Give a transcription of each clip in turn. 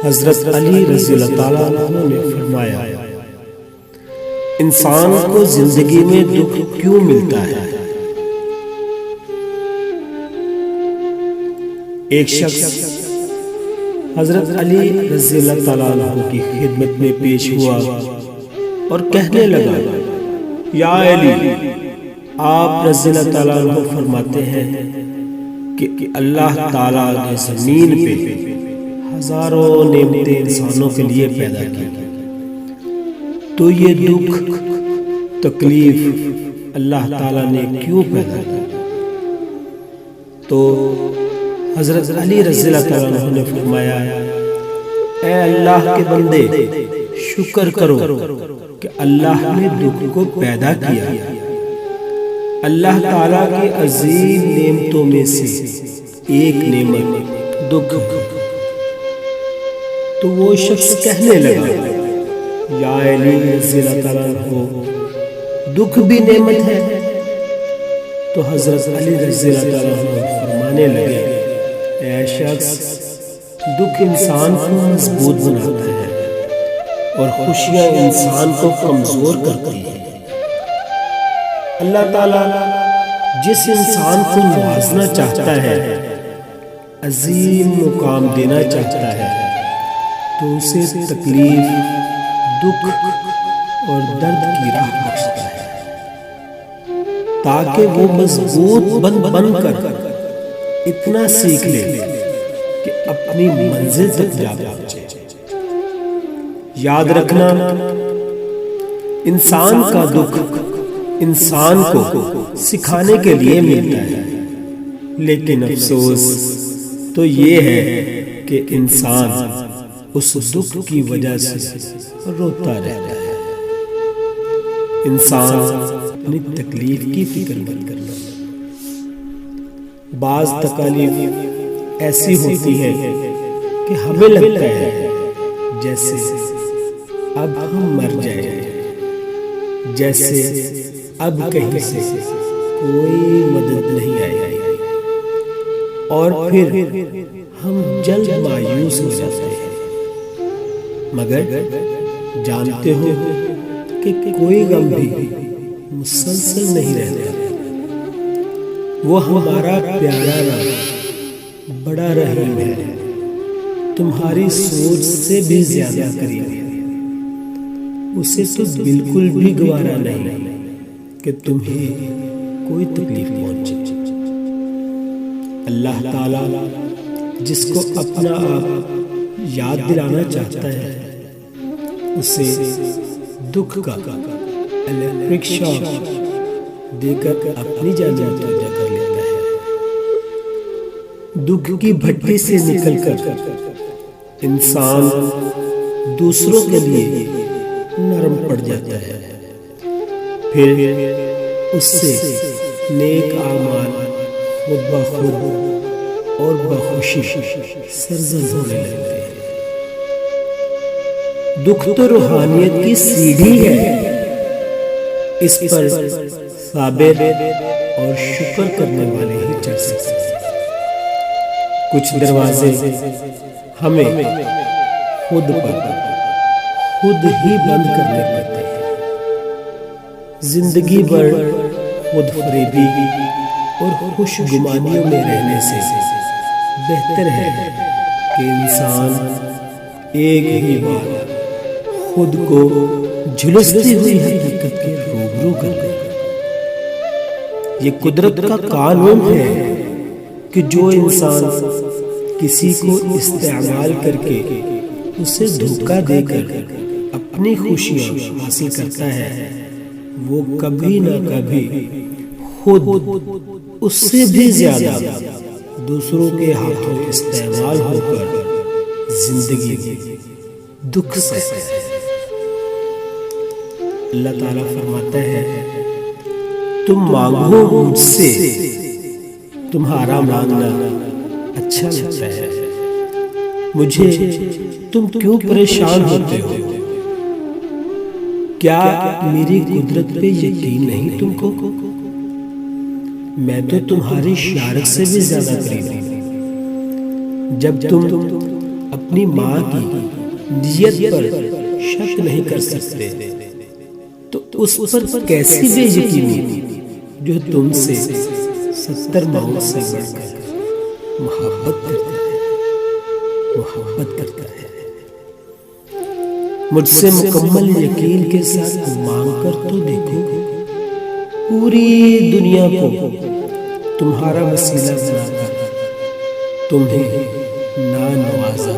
حضرت علی رضی اللہ تعالیٰ عنہ نے فرمایا، انسان کو زندگی میں دکھ کیوں ملتا ہے؟ ایک شخص حضرت علی رضی اللہ تعالیٰ عنہ کی خدمت میں پیش ہوا اور کہنے لگا، یا علی، آپ رضی اللہ تعالیٰ عنہ فرماتے ہیں کہ اللہ تعالیٰ نے زمین پہ ہزاروں نعمتیں انسانوں کے لیے پیدا کی، تو یہ دکھ تکلیف اللہ تعالیٰ نے کیوں پیدا کی؟ تو حضرت علی رضی اللہ تعالیٰ عنہ نے فرمایا، اے اللہ کے بندے، شکر کرو کہ اللہ نے دکھ کو پیدا کیا۔ اللہ تعالیٰ کی عظیم نعمتوں میں سے ایک نعمت دکھ۔ تو وہ شخص کہنے لگا، یا علی رضی اللہ تعالیٰ عنہ، دکھ بھی نعمت ہے؟ تو حضرت علی رضی اللہ تعالیٰ عنہ فرمانے لگے، اے شخص، دکھ انسان کو مضبوط بناتا ہے اور خوشیاں انسان کو کمزور کرتی ہیں۔ اللہ تعالیٰ جس انسان کو نوازنا چاہتا ہے، عظیم مقام دینا چاہتا ہے، تو اسے تکلیف، دکھ اور درد کی راہ بخشتا ہے، تاکہ وہ مضبوط بن کر اتنا سیکھ لے کہ اپنی منزل تک جا پہنچے۔ یاد رکھنا، انسان کا دکھ انسان کو سکھانے کے لیے ملتا ہے، لیکن افسوس تو یہ ہے کہ انسان اس دکھ کی وجہ سے روتا رہتا ہے۔ انسان اپنی تکلیف کی فکر مت کرنا۔ بعض تکالیف ایسی ہوتی ہے کہ ہمیں لگتا ہے جیسے اب ہم مر جائیں، جیسے اب کہیں سے کوئی مدد نہیں آئی، اور پھر ہم جلد مایوس ہو جاتے ہیں۔ مگر جانتے ہو کہ کوئی غم بھی مسلسل نہیں رہتا، وہ ہمارا پیارا رب بڑا رحیم ہے، تمہاری سوچ سے بھی زیادہ قریب ہے۔ اسے تو بالکل بھی گوارا نہیں کہ تمہیں کوئی تکلیف پہنچے۔ اللہ تعالیٰ جس کو اپنا آپ یاد دلانا چاہتا ہے، اسے دکھ کا الیکٹرک شاک دے کر اپنی جان متوجہ کر لیتا ہے۔ دکھ کی بھٹی سے نکل کر انسان دوسروں کے لیے نرم پڑ جاتا ہے، پھر اس سے نیک اعمال خود بخود اور بخوشی سرزد ہونے لگتے ہیں۔ دکھ تو روحانیت کی سیڑھی ہے، اس پر صابر اور شکر کرنے والے ہی چڑھ سکتے ہیں۔ کچھ دروازے ہمیں خود ہی بند کرنے پڑتے ہیں۔ زندگی بھر خود فریبی اور خوش گمانیوں میں رہنے سے بہتر ہے کہ انسان ایک ہی بار خود کو جھلستی ہوئی حقیقت کے روبرو کر دے۔ یہ قدرت کا قانون ہے کہ جو انسان کسی کو استعمال کر کے اسے دھوکہ دے کر اپنی خوشیاں حاصل کرتا ہے، وہ کبھی نہ کبھی خود اس سے بھی زیادہ دوسروں کے ہاتھوں استعمال ہو کر زندگی میں دکھ سہتا ہے۔ اللہ تعالیٰ فرماتا ہے، تم مانگو مجھ سے، تمہارا مانگنا اچھا لگتا ہے، مجھے تم کیوں پریشان ہوتے ہو؟ کیا میری قدرت پہ یقین نہیں تم کو؟ میں تو تمہاری شارک سے بھی زیادہ قریب ہوں۔ جب تم اپنی ماں کی نیت پر شک نہیں کر سکتے تو اس پر کیسی بے یقینی جو تم سے 70 ماؤں سے بڑھ کر محبت کرتا ہے۔ مجھ سے مکمل یقین کے ساتھ مانگ کر تو دیکھو، پوری دنیا کو تمہارا وسیلہ بنا کر تمہیں نہ نوازا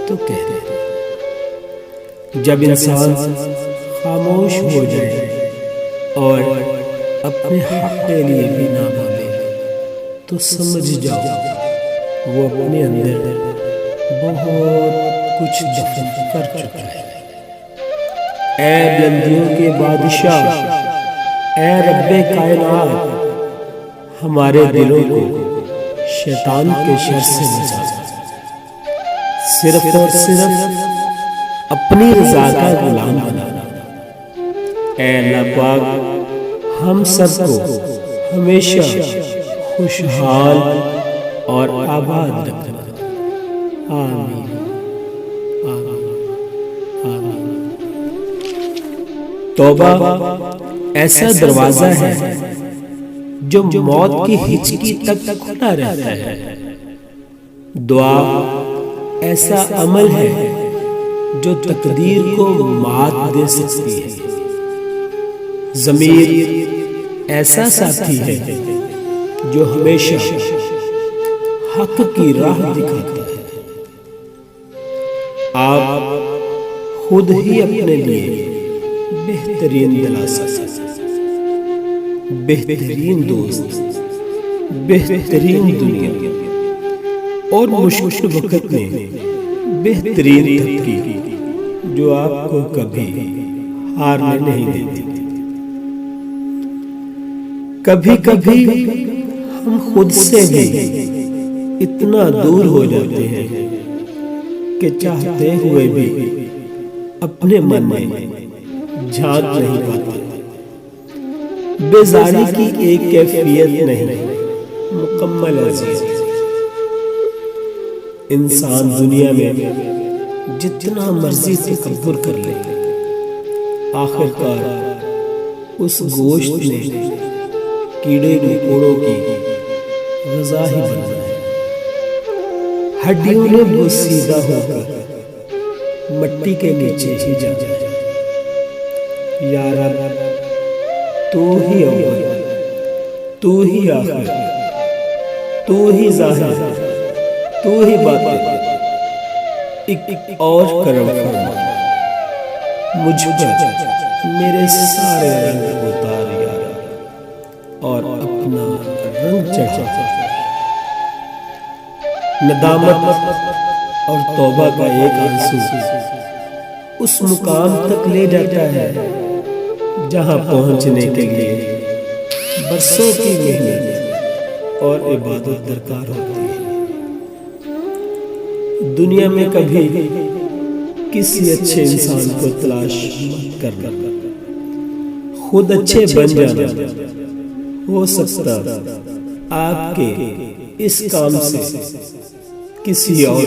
تو کہہ دے۔ جب انسان خاموش ہو جائے اور اپنے حق کے لیے بھی نہ بولے تو سمجھ جاؤ وہ اپنے اندر بہت کچھ دفن کر چکا ہے۔ اے بلندیوں کے بادشاہ، اے رب کائنات، ہمارے دلوں کو شیطان کے شر سے بچا، صرف اور صرف اپنی رضا کا غلام بنانا۔ اے اللہ پاک، ہم سب کو ہمیشہ خوشحال اور آباد رکھنا۔ آمین آمین آمین۔ توبہ ایسا دروازہ ہے جو موت کی ہچکی تک کھلا رہتا ہے۔ دعا ایسا عمل ہے جو تقدیر کو مات دے سکتی ہے۔ ضمیر ایسا ساتھی ہے جو ہمیشہ حق کی راہ دکھاتا ہے۔ آپ خود ہی اپنے لیے بہترین دلاسا، بہترین دوست، بہترین دنیا اور مشکل وقت میں بہترین تحقیق جو آپ کو کبھی ہارنے نہیں دیتی۔ کبھی کبھی ہم خود سے بھی اتنا دور ہو جاتے ہیں کہ چاہتے ہوئے بھی اپنے من میں جھانک نہیں پاتے۔ بیزاری کی ایک کیفیت نہیں، مکمل عزیز۔ انسان دنیا میں جتنا مرضی تکبر کر لے، آخر کار اس گوشت میں کیڑے مکوڑوں کی غذا ہی بننا ہے۔ ہڈیوں نے بوسیدہ ہو کر مٹی کے نیچے ہی جانا ہے۔ یا رب، تو ہی اول، تو ہی آخر، تو ہی ظاہر، تو ہی باطن، ایک اور کرم فرما، مجھ پر میرے سارے رنگ اتار یا رب، اور اپنا رنگ چڑھا۔ ندامت اور توبہ کا ایک آنسو اس مقام تک لے جاتا ہے جہاں پہنچنے کے لیے برسوں کی محنت اور عبادت درکار ہوتی ہے۔ دنیا میں کبھی کسی اچھے انسان کو تلاش مت کرنا، خود اچھے بن جانا۔ ہو سکتا آپ کے اس کام سے کسی اور